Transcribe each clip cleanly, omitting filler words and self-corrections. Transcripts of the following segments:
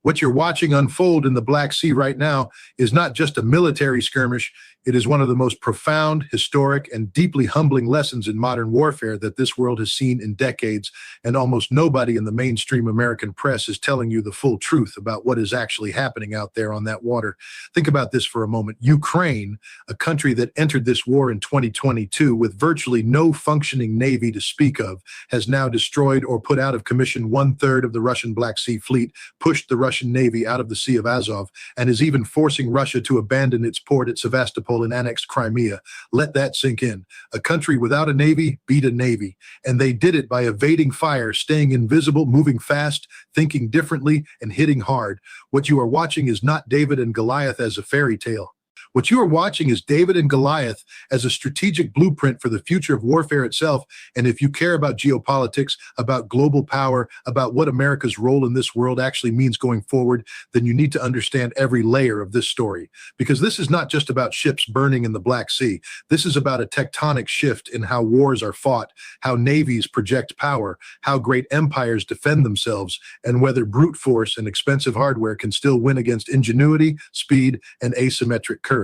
What you're watching unfold in the Black Sea right now is not just a military skirmish, it is one of the most profound, historic, and deeply humbling lessons in modern warfare that this world has seen in decades, and almost nobody in the mainstream American press is telling you the full truth about what is actually happening out there on that water. Think about this for a moment. Ukraine, a country that entered this war in 2022 with virtually no functioning navy to speak of, has now destroyed or put out of commission one-third of the Russian Black Sea fleet, pushed the Russian Navy out of the Sea of Azov, and is even forcing Russia to abandon its port at Sevastopol and annexed Crimea. Let that sink in. A country without a navy beat a navy, and they did it by evading fire, staying invisible, moving fast, thinking differently, and hitting hard. What you are watching is not David and Goliath as a fairy tale. What you are watching is David and Goliath as a strategic blueprint for the future of warfare itself. And if you care about geopolitics, about global power, about what America's role in this world actually means going forward, then you need to understand every layer of this story. Because this is not just about ships burning in the Black Sea. This is about a tectonic shift in how wars are fought, how navies project power, how great empires defend themselves, and whether brute force and expensive hardware can still win against ingenuity, speed, and asymmetric courage.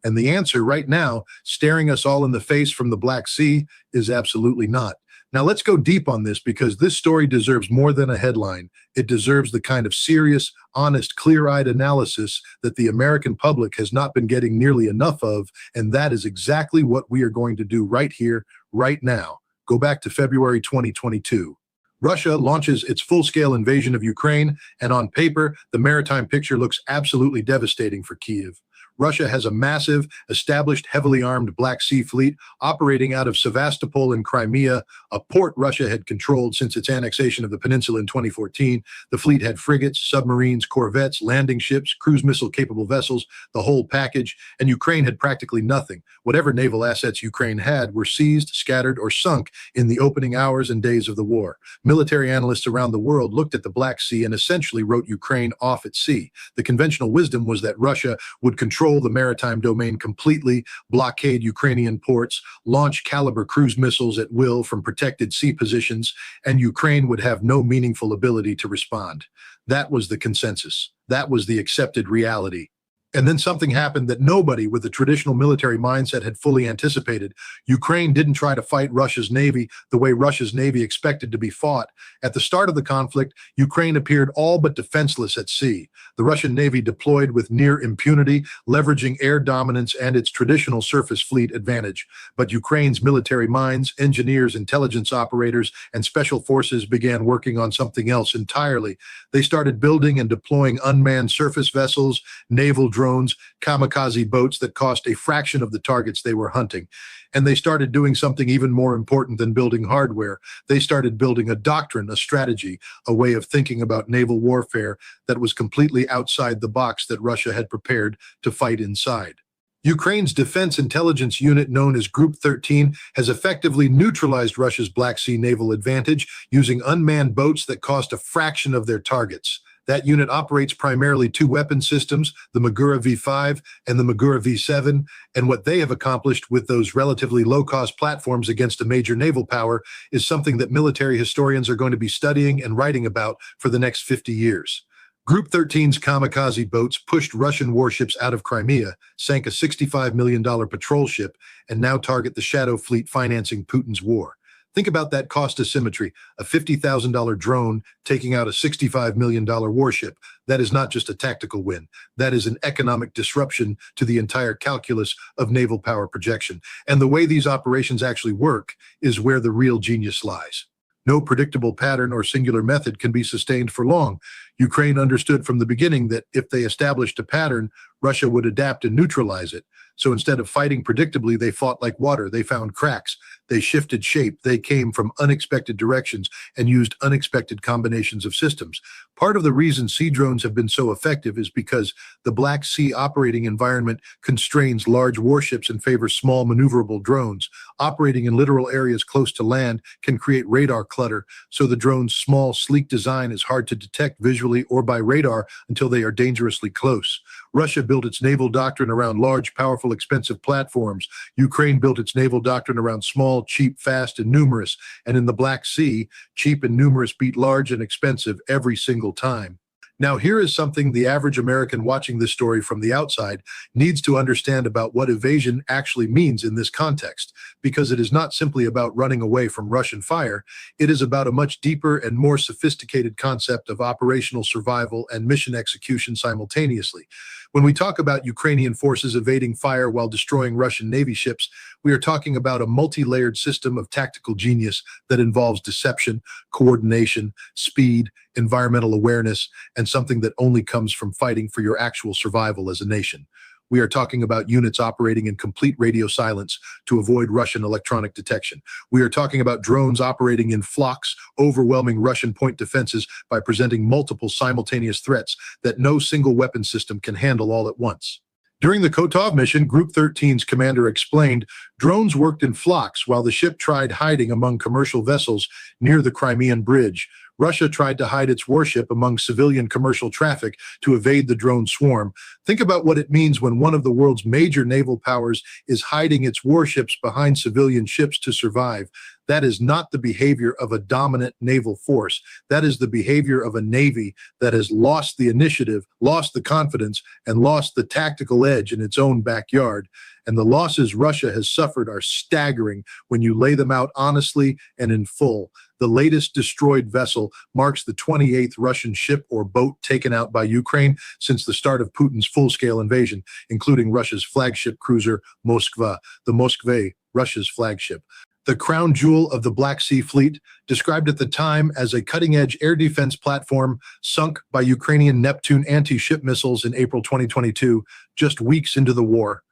And the answer right now, staring us all in the face from the Black Sea, is absolutely not. Now let's go deep on this because this story deserves more than a headline. It deserves the kind of serious, honest, clear-eyed analysis that the American public has not been getting nearly enough of, and that is exactly what we are going to do right here, right now. Go back to February 2022. Russia launches its full-scale invasion of Ukraine, and on paper, the maritime picture looks absolutely devastating for Kyiv. Russia has a massive, established, heavily armed Black Sea fleet operating out of Sevastopol in Crimea, a port Russia had controlled since its annexation of the peninsula in 2014. The fleet had frigates, submarines, corvettes, landing ships, cruise missile-capable vessels, the whole package, and Ukraine had practically nothing. Whatever naval assets Ukraine had were seized, scattered, or sunk in the opening hours and days of the war. Military analysts around the world looked at the Black Sea and essentially wrote Ukraine off at sea. The conventional wisdom was that Russia would control the maritime domain completely, blockade Ukrainian ports, launch Caliber cruise missiles at will from protected sea positions, and Ukraine would have no meaningful ability to respond. That was the consensus. That was the accepted reality. And then something happened that nobody with the traditional military mindset had fully anticipated. Ukraine didn't try to fight Russia's navy the way Russia's navy expected to be fought. At the start of the conflict, Ukraine appeared all but defenseless at sea. The Russian navy deployed with near impunity, leveraging air dominance and its traditional surface fleet advantage. But Ukraine's military minds, engineers, intelligence operators, and special forces began working on something else entirely. They started building and deploying unmanned surface vessels, naval drones, kamikaze boats that cost a fraction of the targets they were hunting. And they started doing something even more important than building hardware. They started building a doctrine, a strategy, a way of thinking about naval warfare that was completely outside the box that Russia had prepared to fight inside. Ukraine's defense intelligence unit, known as Group 13, has effectively neutralized Russia's Black Sea naval advantage using unmanned boats that cost a fraction of their targets. That unit operates primarily two weapon systems, the Magura V5 and the Magura V7, and what they have accomplished with those relatively low-cost platforms against a major naval power is something that military historians are going to be studying and writing about for the next 50 years. Group 13's kamikaze boats pushed Russian warships out of Crimea, sank a $65 million patrol ship, and now target the shadow fleet financing Putin's war. Think about that cost asymmetry, a $50,000 drone taking out a $65 million warship. That is not just a tactical win. That is an economic disruption to the entire calculus of naval power projection. And the way these operations actually work is where the real genius lies. No predictable pattern or singular method can be sustained for long. Ukraine understood from the beginning that if they established a pattern, Russia would adapt and neutralize it. So instead of fighting predictably, they fought like water. They found cracks. They shifted shape. They came from unexpected directions and used unexpected combinations of systems. Part of the reason sea drones have been so effective is because the Black Sea operating environment constrains large warships and favors small maneuverable drones. Operating in littoral areas close to land can create radar clutter, so the drone's small, sleek design is hard to detect visually or by radar until they are dangerously close. Russia built its naval doctrine around large, powerful, expensive platforms. Ukraine built its naval doctrine around small, cheap, fast, and numerous. And in the Black Sea, cheap and numerous beat large and expensive every single time. Now, here is something the average American watching this story from the outside needs to understand about what evasion actually means in this context, because it is not simply about running away from Russian fire. It is about a much deeper and more sophisticated concept of operational survival and mission execution simultaneously. When we talk about Ukrainian forces evading fire while destroying Russian Navy ships, we are talking about a multi-layered system of tactical genius that involves deception, coordination, speed, environmental awareness, and something that only comes from fighting for your actual survival as a nation. We are talking about units operating in complete radio silence to avoid Russian electronic detection. We are talking about drones operating in flocks, overwhelming Russian point defenses by presenting multiple simultaneous threats that no single weapon system can handle all at once. During the Kotov mission, Group 13's commander explained, drones worked in flocks while the ship tried hiding among commercial vessels near the Crimean Bridge. Russia tried to hide its warship among civilian commercial traffic to evade the drone swarm. Think about what it means when one of the world's major naval powers is hiding its warships behind civilian ships to survive. That is not the behavior of a dominant naval force. That is the behavior of a navy that has lost the initiative, lost the confidence, and lost the tactical edge in its own backyard. And the losses Russia has suffered are staggering when you lay them out honestly and in full. The latest destroyed vessel marks the 28th Russian ship or boat taken out by Ukraine since the start of Putin's full-scale invasion, including Russia's flagship cruiser, Moskva, the Moskva, Russia's flagship. The crown jewel of the Black Sea Fleet, described at the time as a cutting-edge air defense platform sunk by Ukrainian Neptune anti-ship missiles in April 2022, just weeks into the war.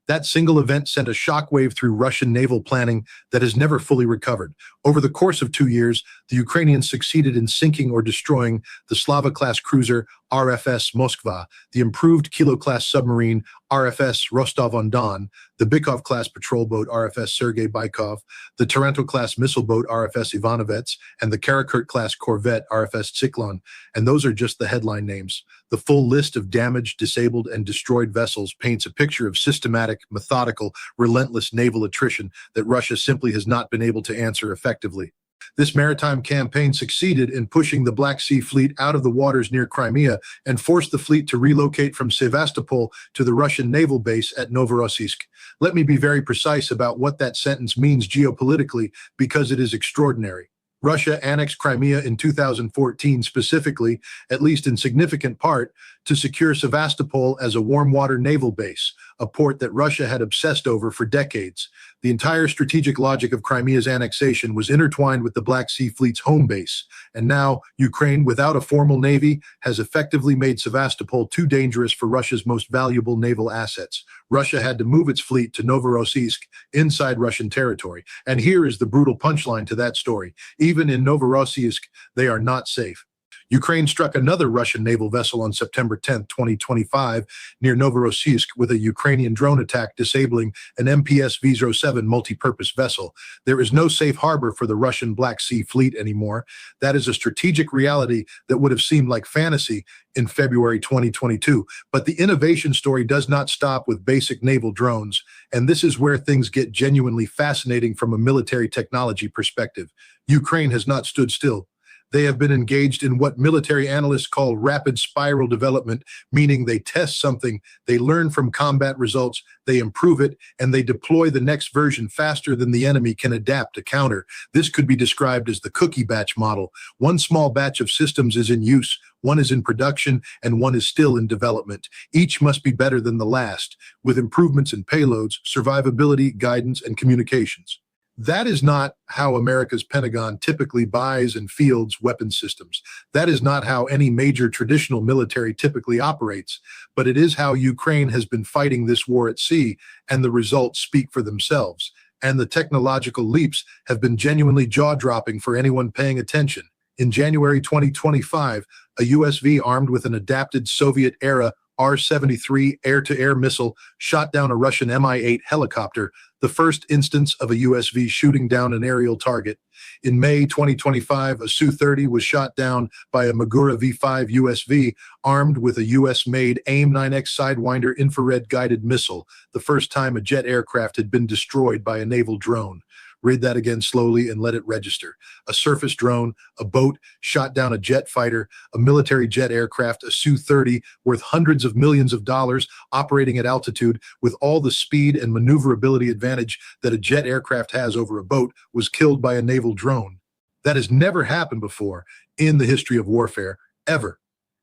That single event sent a shockwave through Russian naval planning that has never fully recovered. Over the course of 2 years, the Ukrainians succeeded in sinking or destroying the Slava-class cruiser RFS Moskva, the improved Kilo-class submarine RFS Rostov-on-Don, the Bykov-class patrol boat RFS Sergei Bykov, the Taranto-class missile boat RFS Ivanovets, and the Karakurt-class corvette RFS Tsiklon. And those are just the headline names. The full list of damaged, disabled, and destroyed vessels paints a picture of systematic, methodical, relentless naval attrition that Russia simply has not been able to answer effectively. This maritime campaign succeeded in pushing the Black Sea Fleet out of the waters near Crimea and forced the fleet to relocate from Sevastopol to the Russian naval base at Novorossiysk. Let me be very precise about what that sentence means geopolitically, because it is extraordinary. Russia annexed Crimea in 2014 specifically, at least in significant part, to secure Sevastopol as a warm water naval base, a port that Russia had obsessed over for decades. The entire strategic logic of Crimea's annexation was intertwined with the Black Sea Fleet's home base, and now Ukraine, without a formal navy, has effectively made Sevastopol too dangerous for Russia's most valuable naval assets. Russia had to move its fleet to Novorossiysk, inside Russian territory. And here is the brutal punchline to that story. Even in Novorossiysk, they are not safe. Ukraine struck another Russian naval vessel on September 10, 2025, near Novorossiysk with a Ukrainian drone attack disabling an MPS V-07 multi-purpose vessel. There is no safe harbor for the Russian Black Sea Fleet anymore. That is a strategic reality that would have seemed like fantasy in February 2022. But the innovation story does not stop with basic naval drones, and this is where things get genuinely fascinating from a military technology perspective. Ukraine has not stood still. They have been engaged in what military analysts call rapid spiral development, meaning they test something, they learn from combat results, they improve it, and they deploy the next version faster than the enemy can adapt to counter. This could be described as the cookie batch model. One small batch of systems is in use, one is in production, and one is still in development. Each must be better than the last, with improvements in payloads, survivability, guidance, and communications. That is not how America's Pentagon typically buys and fields weapon systems. That is not how any major traditional military typically operates, but it is how Ukraine has been fighting this war at sea, and the results speak for themselves. And the technological leaps have been genuinely jaw-dropping for anyone paying attention. In January 2025, a USV armed with an adapted Soviet-era R-73 air-to-air missile shot down a Russian Mi-8 helicopter, the first instance of a USV shooting down an aerial target. In May 2025, a Su-30 was shot down by a Magura V-5 USV armed with a US-made AIM-9X Sidewinder infrared-guided missile, the first time a jet aircraft had been destroyed by a naval drone. Read that again slowly and let it register. A surface drone, a boat, shot down a jet fighter, a military jet aircraft, a Su-30 worth hundreds of millions of dollars operating at altitude with all the speed and maneuverability advantage that a jet aircraft has over a boat was killed by a naval drone. That has never happened before in the history of warfare, ever.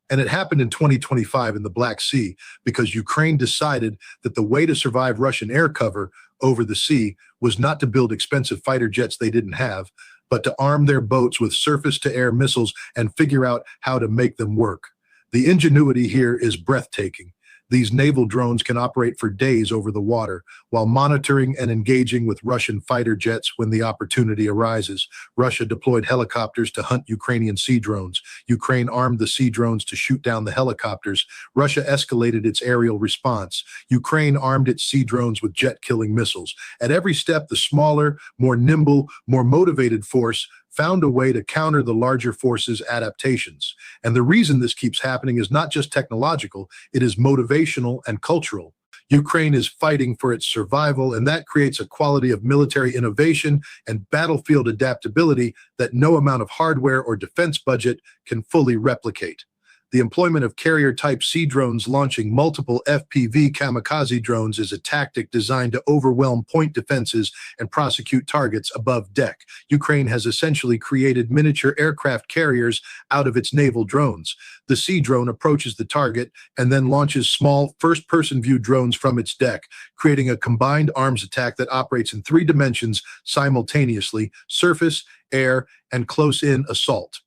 And it happened in 2025 in the Black Sea because Ukraine decided that the way to survive Russian air cover over the sea was not to build expensive fighter jets they didn't have, but to arm their boats with surface-to-air missiles and figure out how to make them work. The ingenuity here is breathtaking. These naval drones can operate for days over the water while monitoring and engaging with Russian fighter jets when the opportunity arises. Russia deployed helicopters to hunt Ukrainian sea drones. Ukraine armed the sea drones to shoot down the helicopters. Russia escalated its aerial response. Ukraine armed its sea drones with jet-killing missiles. At every step, the smaller, more nimble, more motivated force found a way to counter the larger force's adaptations. And the reason this keeps happening is not just technological, it is motivational and cultural. Ukraine is fighting for its survival, and that creates a quality of military innovation and battlefield adaptability that no amount of hardware or defense budget can fully replicate. The employment of carrier-type sea drones launching multiple FPV kamikaze drones is a tactic designed to overwhelm point defenses and prosecute targets above deck. Ukraine has essentially created miniature aircraft carriers out of its naval drones. The sea drone approaches the target and then launches small first-person view drones from its deck, creating a combined arms attack that operates in 3 dimensions simultaneously: surface, air, and close-in assault.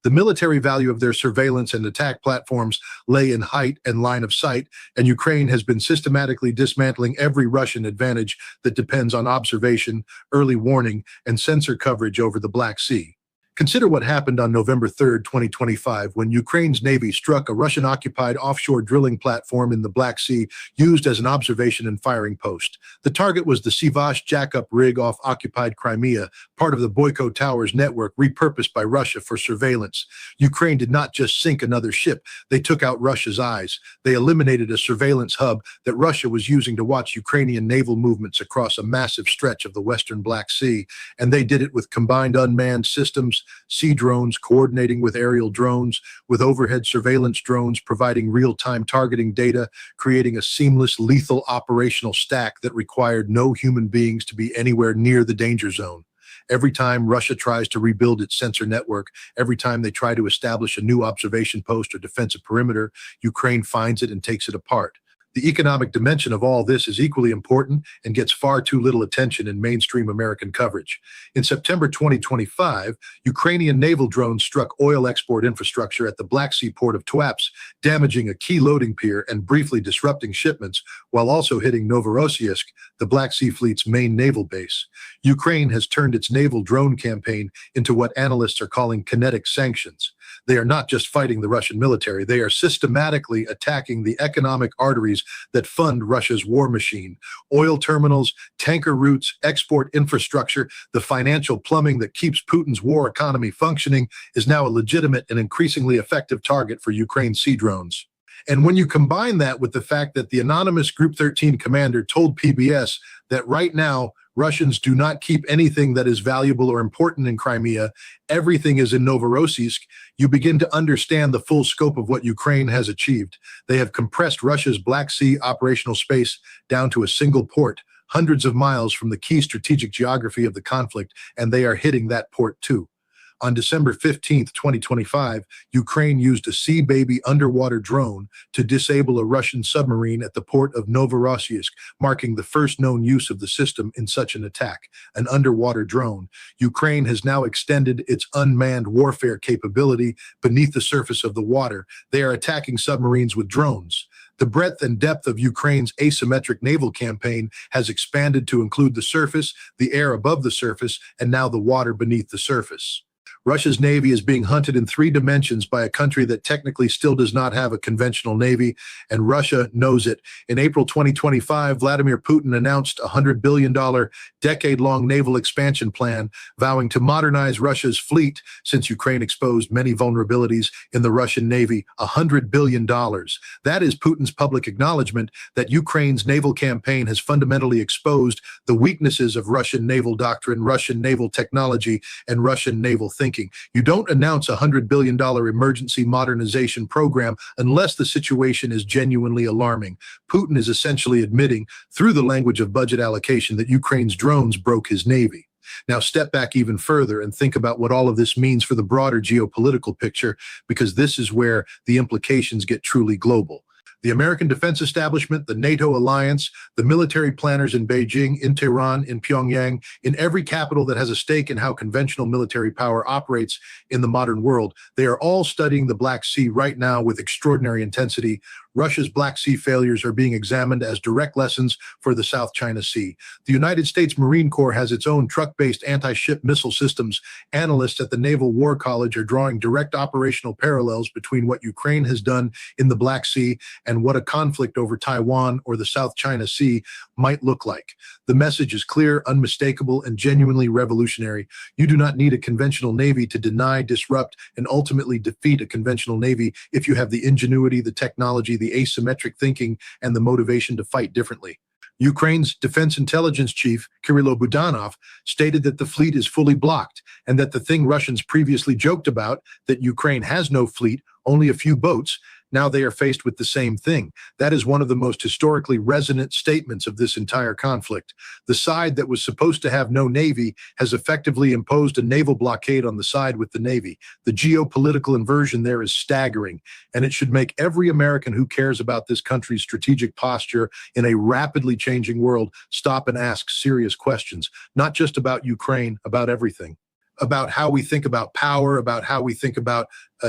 The military value of their surveillance and attack platforms lay in height and line of sight, and Ukraine has been systematically dismantling every Russian advantage that depends on observation, early warning, and sensor coverage over the Black Sea. Consider what happened on November 3, 2025, when Ukraine's Navy struck a Russian-occupied offshore drilling platform in the Black Sea used as an observation and firing post. The target was the Sivash jack-up rig off occupied Crimea, part of the Boyko Towers network repurposed by Russia for surveillance. Ukraine did not just sink another ship, they took out Russia's eyes. They eliminated a surveillance hub that Russia was using to watch Ukrainian naval movements across a massive stretch of the western Black Sea, and they did it with combined unmanned systems, sea drones coordinating with aerial drones, with overhead surveillance drones providing real-time targeting data, creating a seamless, lethal operational stack that required no human beings to be anywhere near the danger zone. Every time Russia tries to rebuild its sensor network, every time they try to establish a new observation post or defensive perimeter, Ukraine finds it and takes it apart. The economic dimension of all this is equally important and gets far too little attention in mainstream American coverage. In September 2025, Ukrainian naval drones struck oil export infrastructure at the Black Sea port of Tuapse, damaging a key loading pier and briefly disrupting shipments, while also hitting Novorossiysk, the Black Sea Fleet's main naval base. Ukraine has turned its naval drone campaign into what analysts are calling kinetic sanctions. They are not just fighting the Russian military, they are systematically attacking the economic arteries that fund Russia's war machine. Oil terminals, tanker routes, export infrastructure, the financial plumbing that keeps Putin's war economy functioning is now a legitimate and increasingly effective target for Ukraine's sea drones. And when you combine that with the fact that the anonymous Group 13 commander told PBS that right now Russians do not keep anything that is valuable or important in Crimea, everything is in Novorossiysk, you begin to understand the full scope of what Ukraine has achieved. They have compressed Russia's Black Sea operational space down to a single port, hundreds of miles from the key strategic geography of the conflict, and they are hitting that port too. On December 15, 2025, Ukraine used a Sea Baby underwater drone to disable a Russian submarine at the port of Novorossiysk, marking the first known use of the system in such an attack, an underwater drone. Ukraine has now extended its unmanned warfare capability beneath the surface of the water. They are attacking submarines with drones. The breadth and depth of Ukraine's asymmetric naval campaign has expanded to include the surface, the air above the surface, and now the water beneath the surface. Russia's navy is being hunted in three dimensions by a country that technically still does not have a conventional navy, and Russia knows it. In April 2025, Vladimir Putin announced a $100 billion decade-long naval expansion plan, vowing to modernize Russia's fleet since Ukraine exposed many vulnerabilities in the Russian navy. $100 billion. That is Putin's public acknowledgement that Ukraine's naval campaign has fundamentally exposed the weaknesses of Russian naval doctrine, Russian naval technology, and Russian naval thinking. You don't announce a $100 billion emergency modernization program unless the situation is genuinely alarming. Putin is essentially admitting, through the language of budget allocation, that Ukraine's drones broke his navy. Now, step back even further and think about what all of this means for the broader geopolitical picture, because this is where the implications get truly global. The American defense establishment, the NATO alliance, the military planners in Beijing, in Tehran, in Pyongyang, in every capital that has a stake in how conventional military power operates in the modern world, they are all studying the Black Sea right now with extraordinary intensity. Russia's Black Sea failures are being examined as direct lessons for the South China Sea. The United States Marine Corps has its own truck-based anti-ship missile systems. Analysts at the Naval War College are drawing direct operational parallels between what Ukraine has done in the Black Sea and what a conflict over Taiwan or the South China Sea might look like. The message is clear, unmistakable, and genuinely revolutionary. You do not need a conventional navy to deny, disrupt, and ultimately defeat a conventional navy if you have the ingenuity, the technology, the asymmetric thinking, and the motivation to fight differently. Ukraine's defense intelligence chief, Kirilo Budanov, stated that the fleet is fully blocked and that the thing Russians previously joked about, that Ukraine has no fleet, only a few boats, now they are faced with the same thing. That is one of the most historically resonant statements of this entire conflict. The side that was supposed to have no navy has effectively imposed a naval blockade on the side with the navy. The geopolitical inversion there is staggering, and it should make every American who cares about this country's strategic posture in a rapidly changing world stop and ask serious questions, not just about Ukraine, about everything. About how we think about power, about how we think about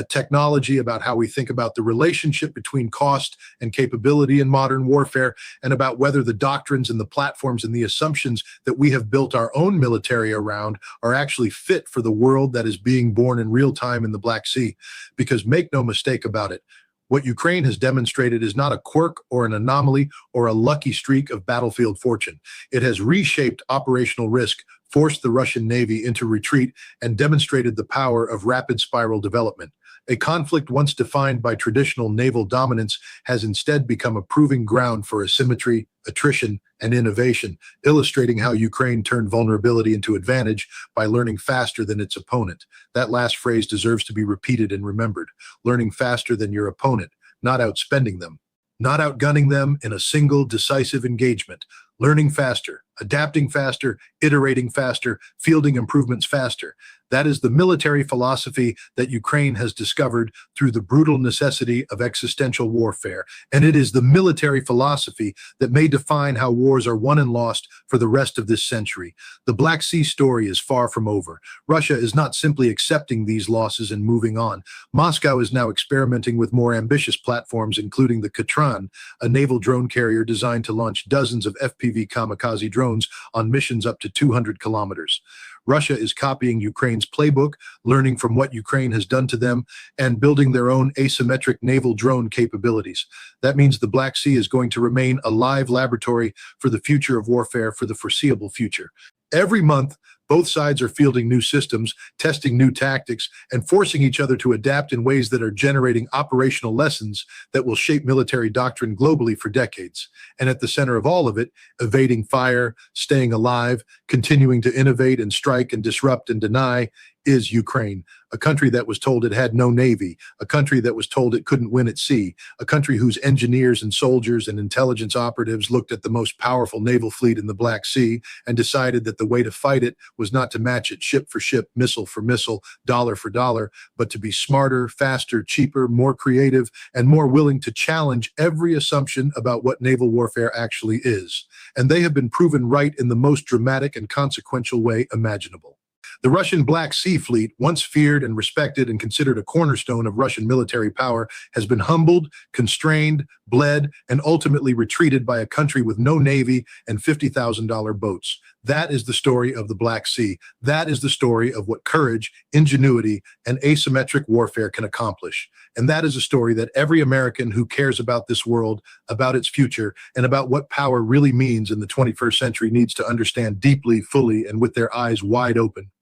technology, about how we think about the relationship between cost and capability in modern warfare, and about whether the doctrines and the platforms and the assumptions that we have built our own military around are actually fit for the world that is being born in real time in the Black Sea. Because make no mistake about it, what Ukraine has demonstrated is not a quirk or an anomaly or a lucky streak of battlefield fortune. It has reshaped operational risk, forced the Russian Navy into retreat, and demonstrated the power of rapid spiral development. A conflict once defined by traditional naval dominance has instead become a proving ground for asymmetry, attrition, and innovation, illustrating how Ukraine turned vulnerability into advantage by learning faster than its opponent. That last phrase deserves to be repeated and remembered. Learning faster than your opponent, not outspending them, not outgunning them in a single decisive engagement. Learning faster, adapting faster, iterating faster, fielding improvements faster. That is the military philosophy that Ukraine has discovered through the brutal necessity of existential warfare. And it is the military philosophy that may define how wars are won and lost for the rest of this century. The Black Sea story is far from over. Russia is not simply accepting these losses and moving on. Moscow is now experimenting with more ambitious platforms, including the Katran, a naval drone carrier designed to launch dozens of FPV kamikaze drones on missions up to 200 kilometers. Russia is copying Ukraine's playbook, learning from what Ukraine has done to them, and building their own asymmetric naval drone capabilities. That means the Black Sea is going to remain a live laboratory for the future of warfare for the foreseeable future. Every month, both sides are fielding new systems, testing new tactics, and forcing each other to adapt in ways that are generating operational lessons that will shape military doctrine globally for decades. And at the center of all of it, evading fire, staying alive, continuing to innovate and strike and disrupt and deny, is Ukraine, a country that was told it had no navy, a country that was told it couldn't win at sea, a country whose engineers and soldiers and intelligence operatives looked at the most powerful naval fleet in the Black Sea and decided that the way to fight it was not to match it ship for ship, missile for missile, dollar for dollar, but to be smarter, faster, cheaper, more creative, and more willing to challenge every assumption about what naval warfare actually is. And they have been proven right in the most dramatic and consequential way imaginable. The Russian Black Sea Fleet, once feared and respected and considered a cornerstone of Russian military power, has been humbled, constrained, bled, and ultimately retreated by a country with no navy and $50,000 boats. That is the story of the Black Sea. That is the story of what courage, ingenuity, and asymmetric warfare can accomplish. And that is a story that every American who cares about this world, about its future, and about what power really means in the 21st century needs to understand deeply, fully, and with their eyes wide open.